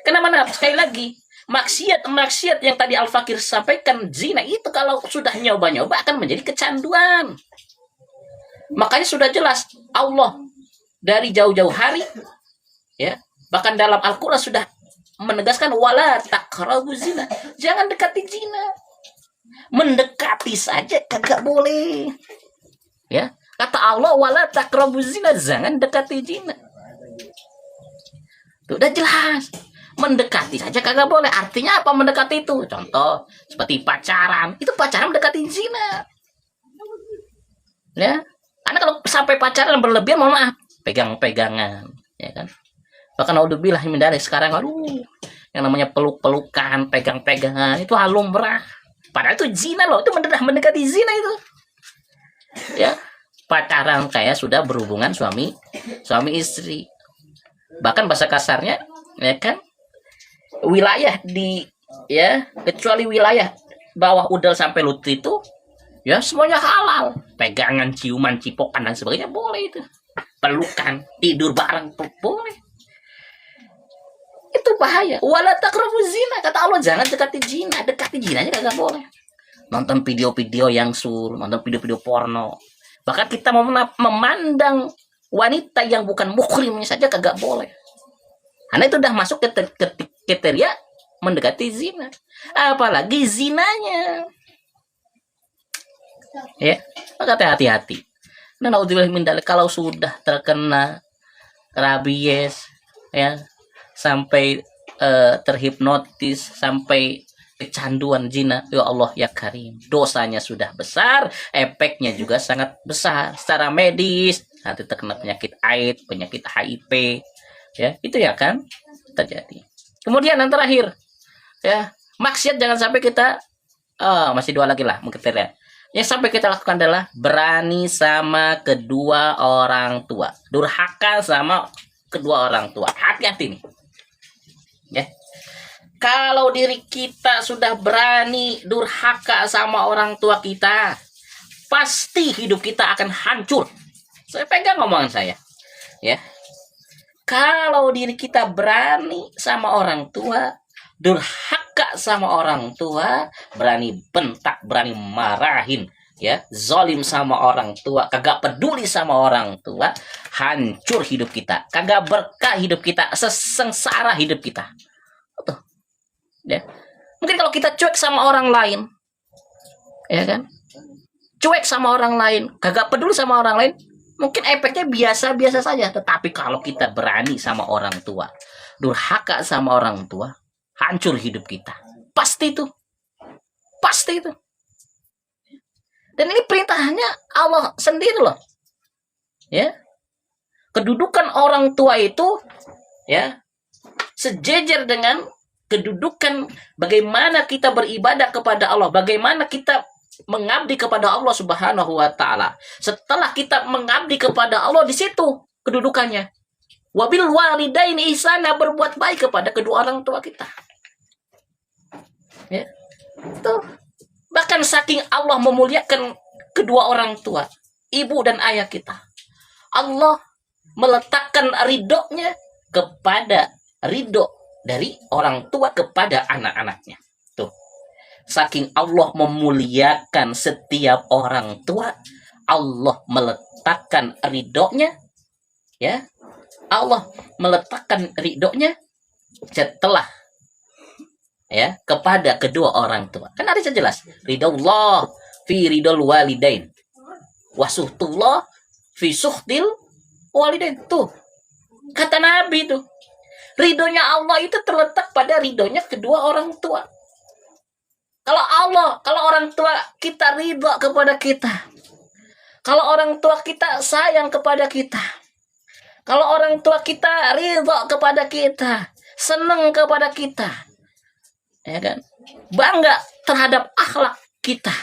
Kenapa? Sekali lagi, maksiat yang tadi Al-Fakir sampaikan, zina itu kalau sudah nyoba-nyoba akan menjadi kecanduan. Makanya sudah jelas Allah dari jauh-jauh hari, ya, bahkan dalam Al-Quran sudah menegaskan wala taqrabu zina, jangan dekati zina. Mendekati saja kagak boleh, ya, kata Allah wala taqrabu zina, jangan dekati zina. Itu udah jelas, mendekati saja kagak boleh. Artinya apa mendekati itu? Contoh seperti pacaran, itu pacaran mendekati zina, ya. Karena kalau sampai pacaran berlebihan, mohon maaf, pegang-pegangan, ya kan? Bahkan naudzubillah min dzalik sekarang, yang namanya peluk-pelukan, pegang-pegangan, itu lumrah. Padahal itu zina loh, itu mendekati zina itu. Ya, pacaran kayak sudah berhubungan suami istri. Bahkan bahasa kasarnya, ya kan, wilayah ya, kecuali wilayah bawah udel sampai lutut itu, ya semuanya halal. Pegangan, ciuman, cipokan dan sebagainya boleh itu. Pelukan, tidur bareng boleh. Itu bahaya. Wala taqrabuz zina, kata Allah, jangan dekati zina. Dekati zinanya kagak boleh. Nonton video-video yang nonton video-video porno. Bahkan kita memandang wanita yang bukan muhrimnya saja kagak boleh. Karena itu udah masuk ke kriteria mendekati zina. Apalagi zinanya. Ya, maka hati-hati. Nah, naudzubillah min dzalik, kalau sudah terkena rabies, ya, sampai terhipnotis, sampai kecanduan zina, ya Allah ya Karim, dosanya sudah besar, efeknya juga sangat besar secara medis. Nanti terkena penyakit AIDS, penyakit HIV, ya itu ya kan terjadi. Kemudian yang terakhir, ya, maksiat jangan sampai kita masih dua lagi lah mungkin ya. Yang sampai kita lakukan adalah berani sama kedua orang tua, durhaka sama kedua orang tua. Hati-hati nih, ya. Kalau diri kita sudah berani durhaka sama orang tua kita, pasti hidup kita akan hancur. Saya pegang omongan saya, ya. Kalau diri kita berani sama orang tua, durhaka sama orang tua, berani bentak, berani marahin, ya, zalim sama orang tua, kagak peduli sama orang tua, hancur hidup kita, kagak berkah hidup kita, sengsara hidup kita. Tuh. Ya. Mungkin kalau kita cuek sama orang lain, ya kan, cuek sama orang lain, kagak peduli sama orang lain, mungkin efeknya biasa-biasa saja. Tetapi kalau kita berani sama orang tua, durhaka sama orang tua, hancur hidup kita. Pasti itu. Pasti itu. Dan ini perintahnya Allah sendiri loh. Ya. Kedudukan orang tua itu, ya, sejajar dengan kedudukan bagaimana kita beribadah kepada Allah, bagaimana kita mengabdi kepada Allah Subhanahu wa taala. Setelah kita mengabdi kepada Allah, di situ kedudukannya. Wabil walidaini ihsana, berbuat baik kepada kedua orang tua kita. Ya. Tuh. Bahkan saking Allah memuliakan kedua orang tua, ibu dan ayah kita, Allah meletakkan ridhonya kepada ridho dari orang tua kepada anak-anaknya. Tuh. Saking Allah memuliakan setiap orang tua, Allah meletakkan ridhonya, ya. Allah meletakkan ridhonya setelah, ya, kepada kedua orang tua. Kan ada jelas, ridullah fi ridul walidain, wasuhtullah fi suhtil walidain. Tuh. Kata Nabi tuh, ridhonya Allah itu terletak pada ridhonya kedua orang tua. Kalau orang tua kita ridho kepada kita, kalau orang tua kita sayang kepada kita, kalau orang tua kita ridho kepada kita, senang kepada kita, ya kan, bangga terhadap akhlak kita,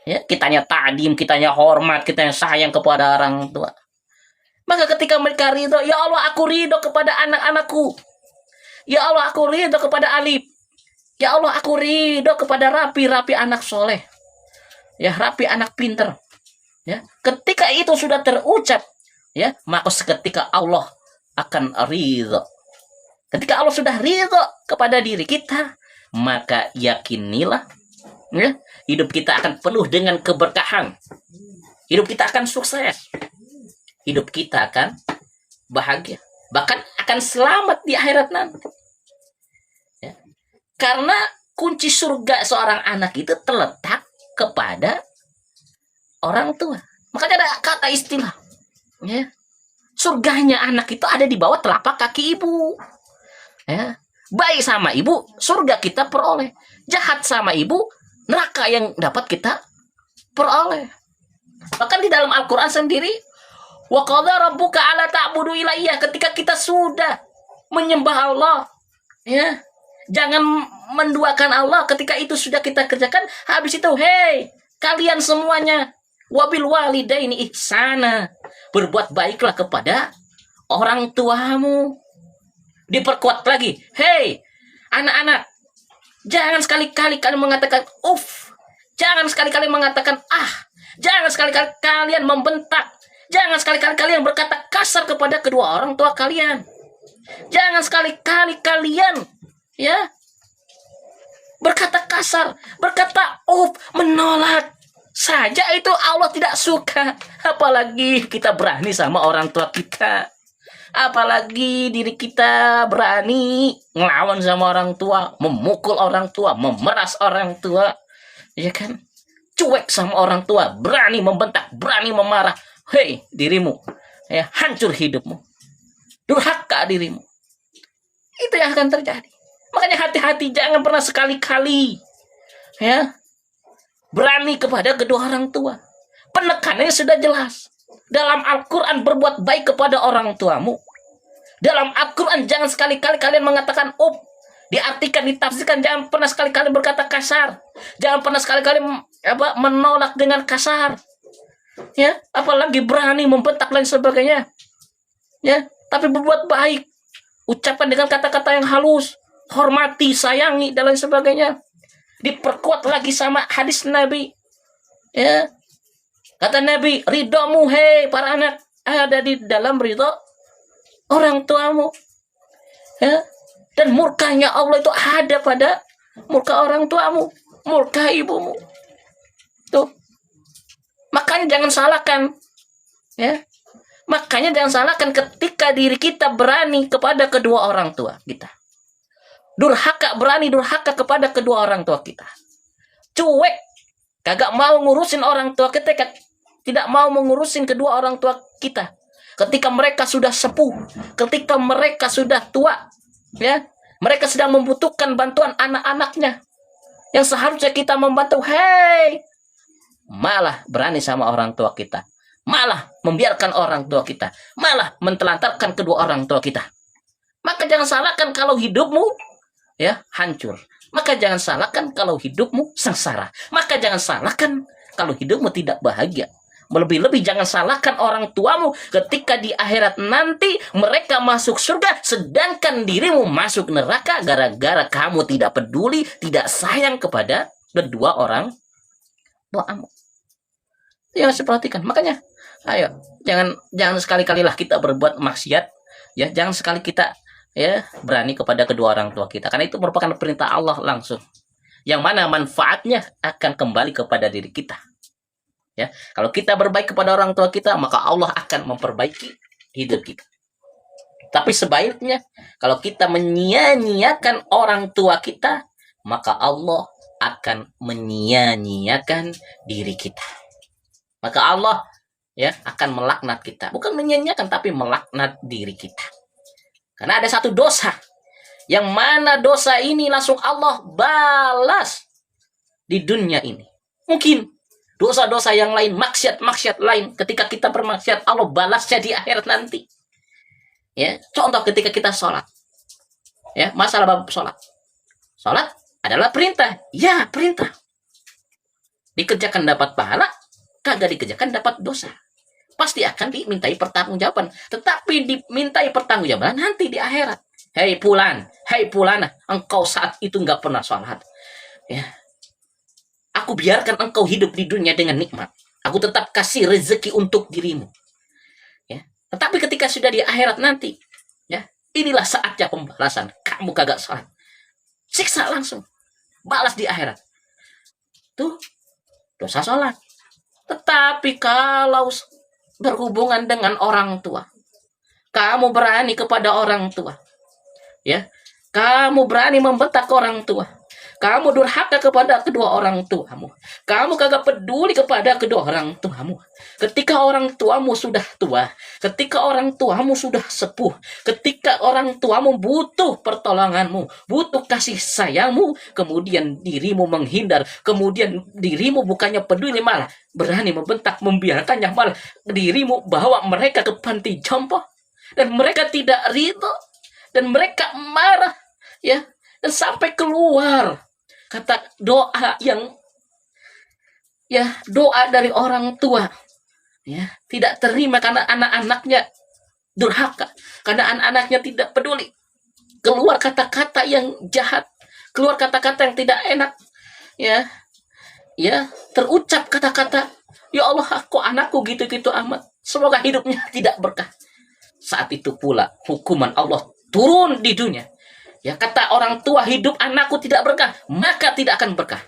ya, kitanya ta'dim, kitanya hormat, kitanya sayang kepada orang tua, maka ketika mereka ridho, ya Allah aku ridho kepada anak-anakku, ya Allah aku ridho kepada Alif, ya Allah aku ridho kepada Rapi anak soleh, ya, Rapi anak pinter, ya. Ketika itu sudah terucap, ya, maka seketika Allah akan ridho. Ketika Allah sudah ridho kepada diri kita, maka yakinilah, ya, hidup kita akan penuh dengan keberkahan, hidup kita akan sukses, hidup kita akan bahagia, bahkan akan selamat di akhirat nanti. Ya. Karena kunci surga seorang anak itu terletak kepada orang tua. Makanya ada kata istilah, ya, surganya anak itu ada di bawah telapak kaki ibu. Ya. Baik sama ibu, surga kita peroleh. Jahat sama ibu, neraka yang dapat kita peroleh. Bahkan di dalam Al-Quran sendiri, wa qadha rabbuka alla ta'budu ilaiyah, ketika kita sudah menyembah Allah, ya, jangan menduakan Allah, ketika itu sudah kita kerjakan, habis itu, hei, kalian semuanya, wabil walidaini ihsana, berbuat baiklah kepada orang tuamu. Diperkuat lagi, hei, anak-anak, jangan sekali-kali kalian mengatakan jangan sekali-kali mengatakan jangan sekali-kali kalian membentak, jangan sekali-kali kalian berkata kasar kepada kedua orang tua kalian. Jangan sekali-kali kalian ya berkata kasar, berkata menolak saja itu Allah tidak suka. Apalagi kita berani sama orang tua kita. Apalagi diri kita berani ngelawan sama orang tua, memukul orang tua, memeras orang tua. Ya kan? Cuek sama orang tua, berani membentak, berani memarah. Hei, dirimu, ya, hancur hidupmu. Durhaka dirimu. Itu yang akan terjadi. Makanya hati-hati, jangan pernah sekali-kali ya berani kepada kedua orang tua. Penekanannya sudah jelas. Dalam Al-Quran berbuat baik kepada orang tuamu. Dalam Al-Quran jangan sekali-kali kalian mengatakan diartikan, ditafsirkan, jangan pernah sekali-kali berkata kasar. Jangan pernah sekali-kali menolak dengan kasar. Ya, apalagi berani membentak dan sebagainya. Ya, tapi berbuat baik. Ucapan dengan kata-kata yang halus, hormati, sayangi dan lain sebagainya. Diperkuat lagi sama hadis Nabi. Ya. Kata Nabi, ridhomu hei para anak ada di dalam ridho orang tuamu. Ya. Dan murkanya Allah itu ada pada murka orang tuamu, murka ibumu. Tuh. Makanya jangan salahkan. Ya. Makanya jangan salahkan ketika diri kita berani kepada kedua orang tua kita. Berani durhaka kepada kedua orang tua kita. Cuek, kagak mau ngurusin orang tua kita, tidak mau mengurusin kedua orang tua kita. Ketika mereka sudah sepuh, ketika mereka sudah tua, ya, mereka sedang membutuhkan bantuan anak-anaknya yang seharusnya kita membantu. Hei, malah berani sama orang tua kita. Malah membiarkan orang tua kita, malah mentelantarkan kedua orang tua kita. Maka jangan salahkan kalau hidupmu ya hancur. Maka jangan salahkan kalau hidupmu sengsara. Maka jangan salahkan kalau hidupmu tidak bahagia. Lebih-lebih jangan salahkan orang tuamu ketika di akhirat nanti mereka masuk surga sedangkan dirimu masuk neraka gara-gara kamu tidak peduli, tidak sayang kepada kedua orang tuamu. Yang harus diperhatikan. Makanya ayo, jangan sekali-kali lah kita berbuat maksiat, ya. Jangan sekali kita ya berani kepada kedua orang tua kita, karena itu merupakan perintah Allah langsung. Yang mana manfaatnya akan kembali kepada diri kita. Ya, kalau kita berbaik kepada orang tua kita, maka Allah akan memperbaiki hidup kita. Tapi sebaliknya, kalau kita menyia-nyiakan orang tua kita, maka Allah akan menyia-nyiakan diri kita. Maka Allah ya akan melaknat kita, bukan menyia-nyiakan tapi melaknat diri kita. Karena ada satu dosa yang mana dosa ini langsung Allah balas di dunia ini. Mungkin dosa-dosa yang lain, maksiat-maksiat lain, ketika kita bermaksiat Allah balasnya di akhirat nanti. Ya, contoh ketika kita sholat. Ya, masalah bab sholat. Sholat adalah perintah. Ya, perintah. Dikerjakan dapat pahala, kagak dikerjakan dapat dosa. Pasti akan dimintai pertanggungjawaban. Tetapi dimintai pertanggungjawaban nanti di akhirat. Hei Fulan, hei Fulana, engkau saat itu nggak pernah sholat. Ya. Aku biarkan engkau hidup di dunia dengan nikmat. Aku tetap kasih rezeki untuk dirimu. Ya. Tetapi ketika sudah di akhirat nanti, ya, inilah saatnya pembalasan. Kamu kagak sholat. Siksa langsung. Balas di akhirat. Tuh, dosa sholat. Tetapi kalau berhubungan dengan orang tua, kamu berani kepada orang tua, ya, kamu berani membentak orang tua, kamu durhaka kepada kedua orang tuamu, kamu kagak peduli kepada kedua orang tuamu. Ketika orang tuamu sudah tua, ketika orang tuamu sudah sepuh, ketika orang tuamu butuh pertolonganmu, butuh kasih sayangmu, kemudian dirimu menghindar, kemudian dirimu bukannya peduli, malah berani membentak, membiarkannya, malah dirimu bawa mereka ke panti jompo, dan mereka tidak ridho, dan mereka marah, ya, dan sampai keluar kata doa yang ya doa dari orang tua, ya, tidak terima karena anak-anaknya durhaka, karena anak-anaknya tidak peduli. Keluar kata-kata yang jahat, keluar kata-kata yang tidak enak, ya, ya, terucap kata-kata, ya Allah, kok anakku gitu-gitu amat, semoga hidupnya tidak berkah. Saat itu pula hukuman Allah turun di dunia. Ya, kata orang tua, hidup anakku tidak berkah, maka tidak akan berkah.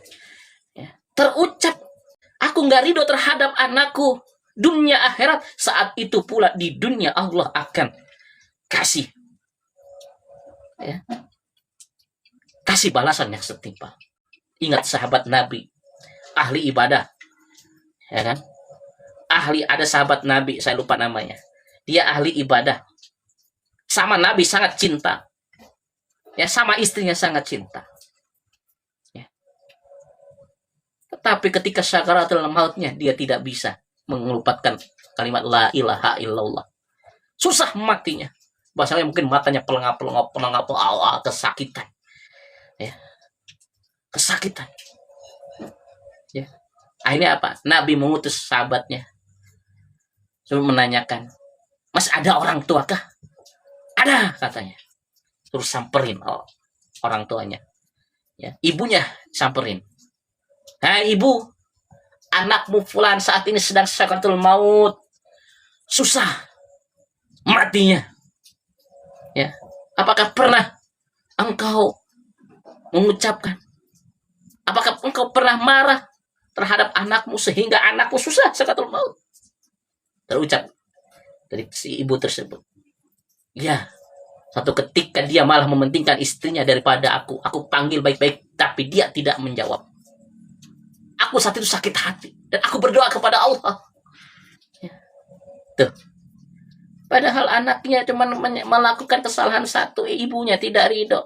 Ya, terucap, aku nggak ridho terhadap anakku dunia akhirat, saat itu pula di dunia Allah akan kasih, ya, kasih balasan yang setimpal. Ingat sahabat Nabi, ahli ibadah, ya kan? Ada sahabat Nabi, saya lupa namanya. Dia ahli ibadah, sama Nabi sangat cinta, ya, sama istrinya sangat cinta. Ya. Tetapi ketika syakaratul mautnya, dia tidak bisa mengelupakan kalimat la ilaha illallah. Susah matinya. Bahasanya mungkin matanya pelengap-pelengap, kesakitan. Ya. Kesakitan. Ya. Akhirnya apa? Nabi mengutus sahabatnya, terus menanyakan, Mas, ada orang tua kah? Ada, katanya. Terus samperin orang tuanya. Ya, ibunya samperin. Hai ibu, anakmu fulan saat ini sedang sakaratul maut. Susah matinya. Ya. Apakah pernah engkau mengucapkan? Apakah engkau pernah marah terhadap anakmu sehingga anakmu susah sakaratul maut? Terucap dari si ibu tersebut. Ya, satu ketika dia malah mementingkan istrinya daripada aku. Aku panggil baik-baik, tapi dia tidak menjawab. Aku saat itu sakit hati dan aku berdoa kepada Allah. Ya. Tuh. Padahal anaknya cuma melakukan kesalahan satu, ibunya tidak ridho.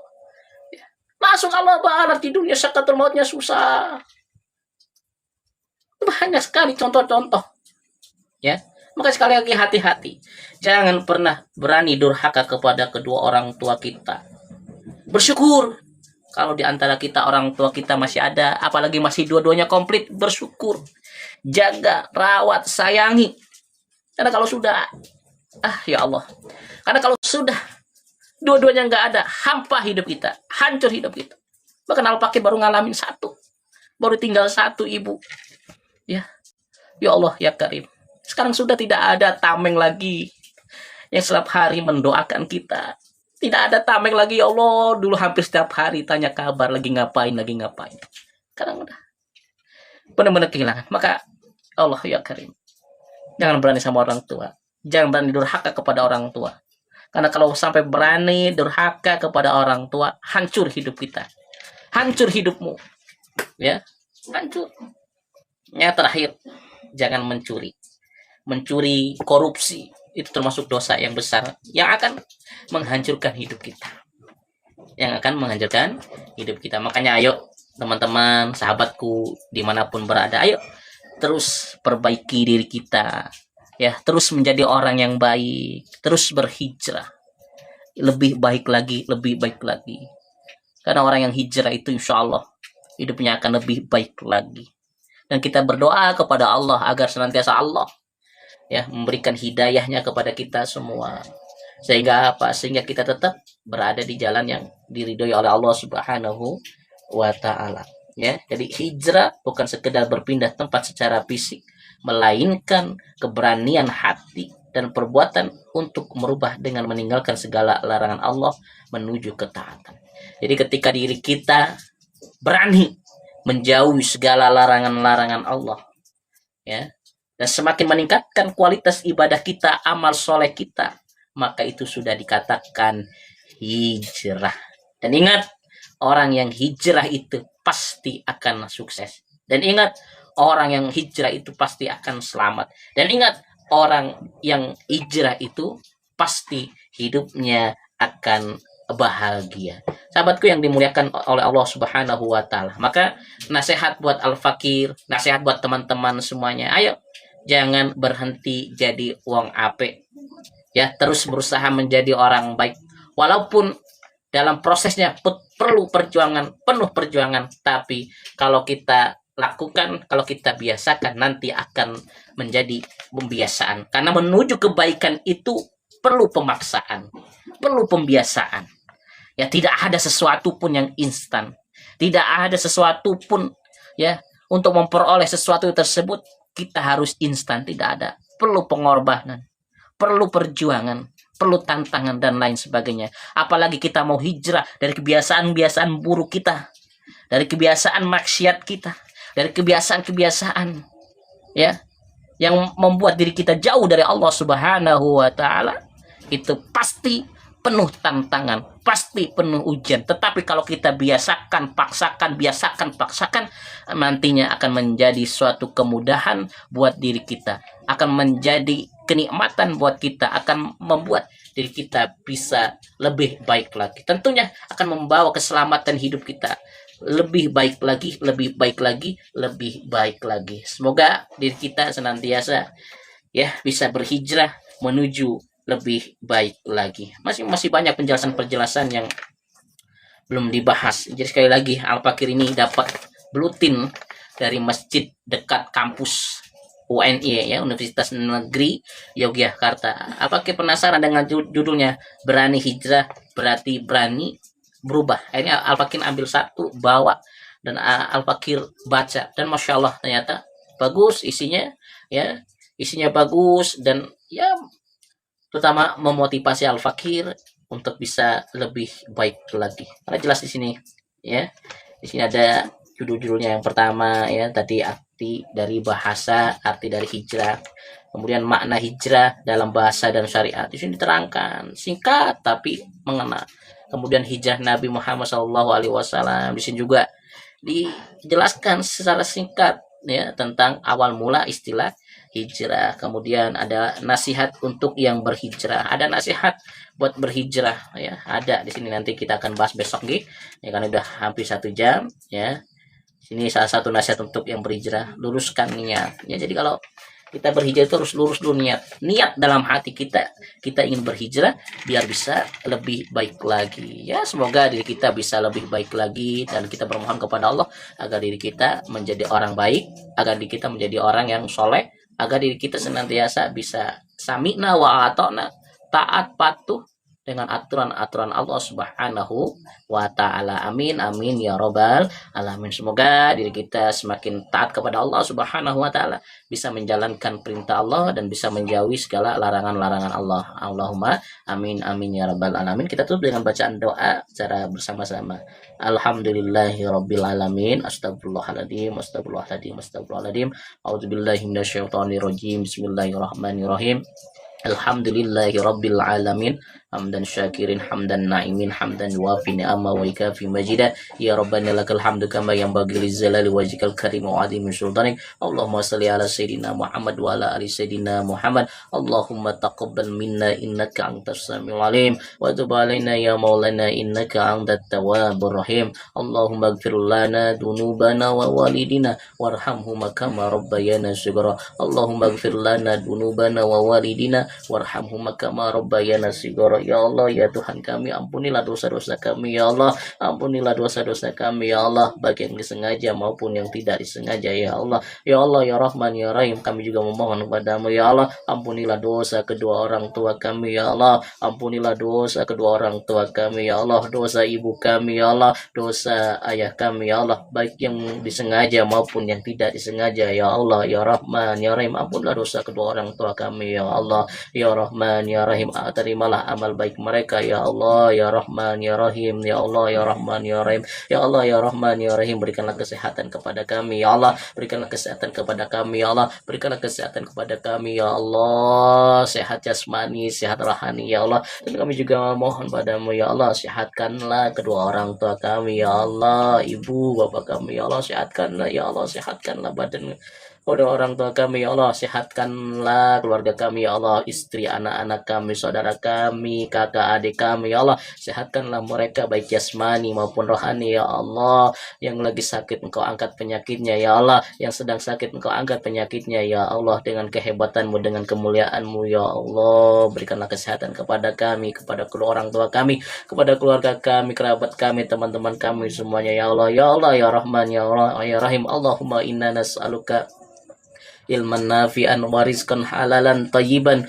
Ya. Masuk Allah barat di dunia sakaratul mautnya susah. Banyak sekali contoh-contoh. Ya. Maka sekali lagi hati-hati. Jangan pernah berani durhaka kepada kedua orang tua kita. Bersyukur kalau di antara kita orang tua kita masih ada, apalagi masih dua-duanya komplit, bersyukur. Jaga, rawat, sayangi. Karena kalau sudah, ya Allah. Karena kalau sudah dua-duanya nggak ada, hampa hidup kita, hancur hidup kita. Bahkan Al-Fakir baru ngalamin satu. Baru tinggal satu ibu. Ya Allah, ya Karim. Sekarang sudah tidak ada tameng lagi yang setiap hari mendoakan kita. Tidak ada tameng lagi, ya Allah. Dulu hampir setiap hari tanya kabar, lagi ngapain. Sekarang udah benar-benar kehilangan. Maka Allah, ya Karim, jangan berani sama orang tua. Jangan berani durhaka kepada orang tua. Karena kalau sampai berani durhaka kepada orang tua, hancur hidup kita. Hancur hidupmu. Ya, hancur. Yang terakhir, jangan mencuri. Mencuri, korupsi, itu termasuk dosa yang besar yang akan menghancurkan hidup kita. Makanya ayo teman-teman, sahabatku, dimanapun berada, ayo terus perbaiki diri kita. Ya, terus menjadi orang yang baik, terus berhijrah. Lebih baik lagi. Karena orang yang hijrah itu insya Allah hidupnya akan lebih baik lagi. Dan kita berdoa kepada Allah agar senantiasa Allah, ya, memberikan hidayahnya kepada kita semua, sehingga kita tetap berada di jalan yang diridhoi oleh Allah Subhanahu wa taala. Ya, jadi hijrah bukan sekedar berpindah tempat secara fisik, melainkan keberanian hati dan perbuatan untuk merubah dengan meninggalkan segala larangan Allah menuju ketaatan. Jadi ketika diri kita berani menjauhi segala larangan-larangan Allah, ya, dan semakin meningkatkan kualitas ibadah kita, amal soleh kita, maka itu sudah dikatakan hijrah. Dan ingat, orang yang hijrah itu pasti akan sukses. Dan ingat, orang yang hijrah itu pasti akan selamat. Dan ingat, orang yang hijrah itu pasti hidupnya akan bahagia. Sahabatku yang dimuliakan oleh Allah Subhanahu wa taala. Maka nasihat buat Al-Fakir, nasihat buat teman-teman semuanya. Ayo, jangan berhenti jadi wong apik. Ya, terus berusaha menjadi orang baik. Walaupun dalam prosesnya penuh perjuangan, tapi kalau kita lakukan, kalau kita biasakan, nanti akan menjadi pembiasaan. Karena menuju kebaikan itu perlu pemaksaan, perlu pembiasaan. Ya, tidak ada sesuatu pun yang instan. Tidak ada sesuatu pun, ya, untuk memperoleh sesuatu tersebut kita harus instan, tidak ada. Perlu pengorbanan, perlu perjuangan. perlu tantangan dan lain sebagainya. Apalagi kita mau hijrah dari kebiasaan-kebiasaan buruk kita, dari kebiasaan maksiat kita, dari kebiasaan-kebiasaan ya yang membuat diri kita jauh dari Allah Subhanahu wa taala. Itu pasti penuh tantangan, pasti penuh ujian. Tetapi kalau kita biasakan, paksakan, nantinya akan menjadi suatu kemudahan buat diri kita, akan menjadi kenikmatan buat kita, akan membuat diri kita bisa lebih baik lagi. Tentunya akan membawa keselamatan hidup kita lebih baik lagi, lebih baik lagi, lebih baik lagi. Semoga diri kita senantiasa ya bisa berhijrah menuju lebih baik lagi. Masih banyak penjelasan-penjelasan yang belum dibahas. Jadi sekali lagi Al-Fakir ini dapat blutin dari masjid dekat kampus UNY ya, Universitas Negeri Yogyakarta. Al-Fakir penasaran dengan judulnya Berani Hijrah Berarti Berani Berubah. Akhirnya Al-Fakir ambil satu, bawa, dan Al-Fakir baca, dan masya Allah ternyata bagus isinya ya, isinya bagus, dan ya terutama memotivasi Al-Fakir untuk bisa lebih baik lagi. Karena jelas di sini ya, di sini ada judul-judulnya. Yang pertama ya tadi arti dari bahasa, arti dari hijrah, kemudian makna hijrah dalam bahasa dan syariat. Di sini diterangkan singkat tapi mengena. Kemudian hijrah Nabi Muhammad SAW. Di sini juga dijelaskan secara singkat ya tentang awal mula istilah hijrah. Kemudian ada nasihat untuk yang berhijrah, ada nasihat buat berhijrah ya, ada di sini. Nanti kita akan bahas besok nih ya, kan udah hampir 1 jam ya. Sini salah satu nasihat untuk yang berhijrah, luruskan niat ya. Jadi kalau kita berhijrah itu harus lurus dulu niat dalam hati kita ingin berhijrah biar bisa lebih baik lagi ya. Semoga diri kita bisa lebih baik lagi, dan kita bermohon kepada Allah agar diri kita menjadi orang baik, agar diri kita menjadi orang yang soleh, agar diri kita senantiasa bisa sami'na wa ata'na, taat patuh dengan aturan-aturan Allah Subhanahu wa taala. Amin amin ya robbal alamin. Semoga diri kita semakin taat kepada Allah Subhanahu wa taala, bisa menjalankan perintah Allah dan bisa menjauhi segala larangan-larangan Allah. Allahumma amin amin ya rabbal alamin. Kita tutup dengan bacaan doa secara bersama-sama. Alhamdulillahirabbil alamin. Astagfirullahaladzim, astagfirullahaladzim, astagfirullahaladzim. A'udzubillahi minasyaitonirrajim. Bismillahirrahmanirrahim. Alhamdulillahirabbil alamin. Hamdan syakirin, hamdan na'imin, hamdan yuafi ni'ama wa ikafi majida. Ya Rabbana lakal hamdu kama yanbaghi lizzalali wajhikal karim wa 'azimi sultanik. Allahumma shalli ala sayyidina Muhammad wa ala ali sayyidina Muhammad. Allahumma taqabbal minna innaka antas samiul alim wa tub alaina ya maulana innaka antat tawwabur rahim. Allahumma ighfir lana dunubana wa walidina warhamhuma kama rabbayana shighara. Allahumma ighfir lana dunubana wa walidina warhamhuma kama rabbayana shighara. Ya Allah ya Tuhan kami, ampunilah dosa-dosa kami ya Allah, ampunilah dosa-dosa kami ya Allah, baik yang disengaja maupun yang tidak disengaja ya Allah. Ya Allah ya Rahman ya Rahim, kami juga memohon kepadamu ya Allah, ampunilah dosa kedua orang tua kami ya Allah, ampunilah dosa kedua orang tua kami ya Allah, dosa ibu kami ya Allah, dosa ayah kami ya Allah, baik yang disengaja maupun yang tidak disengaja ya Allah. Ya Rahman ya Rahim, ampunilah dosa kedua orang tua kami ya Allah. Ya Rahman ya Rahim, terimalah amal baik mereka ya Allah. Ya Rahman ya Rahim, ya Allah ya Rahman ya Rahim, ya Allah ya Rahman ya Rahim, berikanlah kesehatan kepada kami ya Allah, berikanlah kesehatan kepada kami ya Allah, berikanlah kesehatan kepada kami ya Allah, sehat jasmani, sehat rohani ya Allah. Dan kami juga mohon padamu ya Allah, sehatkanlah kedua orang tua kami ya Allah, ibu bapak kami ya Allah, sehatkanlah ya Allah, sehatkanlah badan kedua orang tua kami ya Allah, sehatkanlah keluarga kami ya Allah, istri, anak-anak kami, saudara kami, kakak adik kami ya Allah, sehatkanlah mereka baik jasmani maupun rohani ya Allah. Yang lagi sakit engkau angkat penyakitnya ya Allah, yang sedang sakit engkau angkat penyakitnya ya Allah, dengan kehebatanmu, dengan kemuliaanmu ya Allah. Berikanlah kesehatan kepada kami, kepada kedua orang tua kami, kepada keluarga kami, kerabat kami, teman-teman kami semuanya ya Allah. Ya Allah ya Rahman ya Allah ya Rahim. Allahumma inna nas'aluka ilman nafi'an wa rizqan halalan thayyiban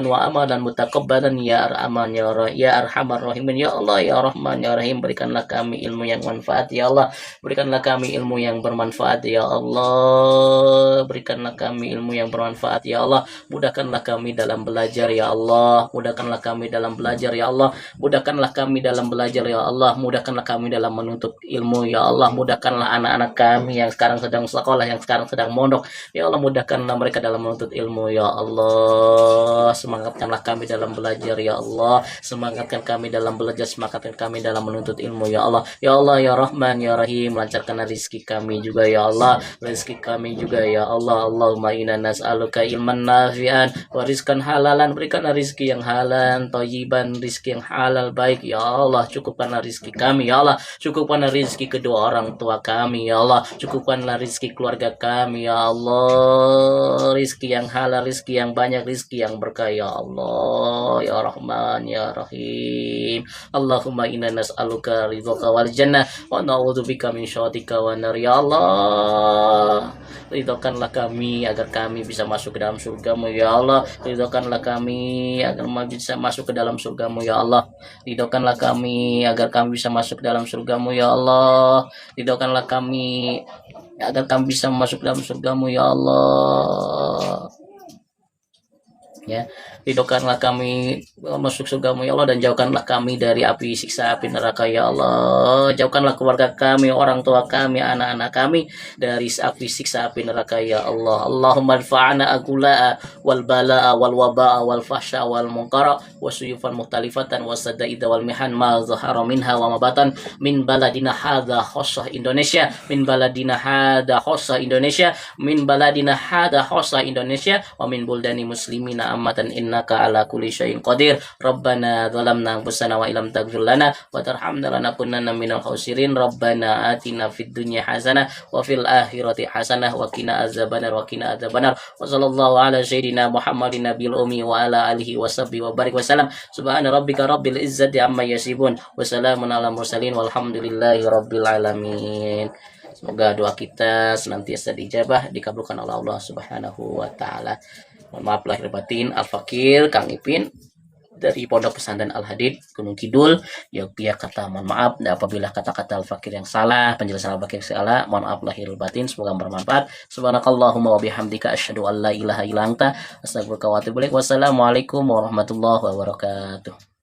wa amalan mutakabbalan ya arhamar rahimin ya Allah ya Rahman ya Rahim. Berikanlah kami ilmu yang manfaat ya Allah, berikanlah kami ilmu yang bermanfaat ya Allah, berikanlah kami ilmu yang bermanfaat ya Allah. Mudahkanlah kami dalam belajar ya Allah, mudahkanlah kami dalam belajar ya Allah, mudahkanlah kami dalam belajar ya Allah, mudahkanlah kami dalam menuntut ilmu ya Allah. Mudahkanlah anak-anak kami yang sekarang sedang sekolah, yang sekarang sedang mondok ya Allah, mudahkanlah mereka dalam menuntut ilmu ya Allah. Semangatkanlah kami dalam belajar ya Allah, semangatkan kami dalam belajar, semangatkan kami dalam menuntut ilmu ya Allah. Ya Allah ya Rahman ya Rahim, lancarkan rezeki kami juga ya Allah, rezeki kami juga ya Allah. Allahumma inna nas'aluka ilman nafi'an wa rizqan halalan. Berikanlah rezeki yang halal, thayyiban, rezeki yang halal baik ya Allah. Cukupkanlah rezeki kami ya Allah, cukupkanlah rezeki kedua orang tua kami ya Allah, cukupkanlah rezeki keluarga kami ya Allah. Rezeki yang halal, rezeki yang banyak, rezeki yang berkah ya Allah ya Rahman ya Rahim. Allahumma inna nas'aluka ridhaka wal jannah wa na'udzubika min syakhatika wa nar ya Allah. Ridhokanlah kami agar kami bisa masuk ke dalam surgamu ya Allah, ridhokanlah kami agar kami bisa masuk ke dalam surgamu ya Allah, ridhokanlah kami agar kami bisa masuk ke dalam surgamu ya Allah, ridhokanlah kami agar kami bisa masuk ke dalam surgamu ya Allah. Ya, ridhokanlah kami masuk surgamu ya Allah, dan jauhkanlah kami dari api siksa api neraka ya Allah. Jauhkanlah keluarga kami, orang tua kami, anak-anak kami dari api siksa api neraka ya Allah. Allahumma adfa'ana agula'a wal bala'a wal waba'a wal fahsya wal munkara wa suyufan muhtalifatan wa sadaida wal mihan ma zahara minha wa mabatan min baladina hadha khossah Indonesia, min baladina hadha khossah Indonesia, min baladina hadha khossah Indonesia wa min buldani muslimina amatan innaka ala kulli syai'in qadir. Rabbana zalamna anfusana wa illam taghfir lana wa tarhamna lanakunanna minal khasirin. Rabbana atina fid dunya hasanah wa fil akhirati hasanah wa qina azabannar wa sallallahu ala sayyidina Muhammadin nabiyil ummi wa ala alihi wa sahbihi wa barik wasallam. Subhana rabbika rabbil izzati amma yasifun wa salamun ala mursalin walhamdulillahi rabbil alamin. Semoga doa kita senantiasa dijabah, dikabulkan oleh Allah Subhanahu wa taala. Mohon maaf lahir batin. Al-Fakir Kang Ipin dari Pondok Pesantren Al-Hadid Gunung Kidul, Yogyakarta. Mohon maaf apabila kata-kata Al-Fakir yang salah, penjelasan Al-Fakir salah. Mohon maaf lahir batin, semoga bermanfaat. Subhanakallahumma wa bihamdika asyhadu an la ilaha illa anta astaghfiruka wa atubu ilaik. Wassalamualaikum warahmatullahi wabarakatuh.